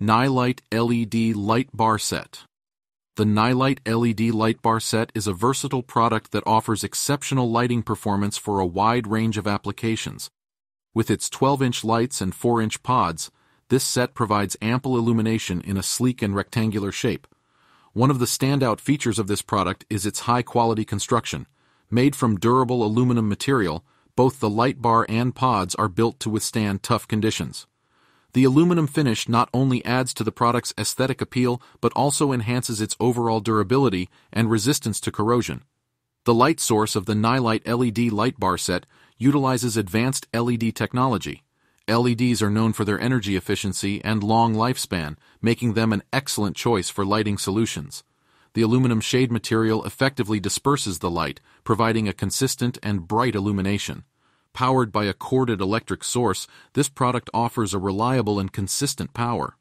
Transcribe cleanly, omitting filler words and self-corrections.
Nilight LED Light Bar Set. The Nilight LED Light Bar Set is a versatile product that offers exceptional lighting performance for a wide range of applications. With its 12-inch lights and 4-inch pods, this set provides ample illumination in a sleek and rectangular shape. One of the standout features of this product is its high-quality construction. Made from durable aluminum material, both the light bar and pods are built to withstand tough conditions. The aluminum finish not only adds to the product's aesthetic appeal but also enhances its overall durability and resistance to corrosion. The light source of the Nilight LED light bar set utilizes advanced LED technology. LEDs are known for their energy efficiency and long lifespan, making them an excellent choice for lighting solutions. The aluminum shade material effectively disperses the light, providing a consistent and bright illumination. Powered by a corded electric source, this product offers a reliable and consistent power.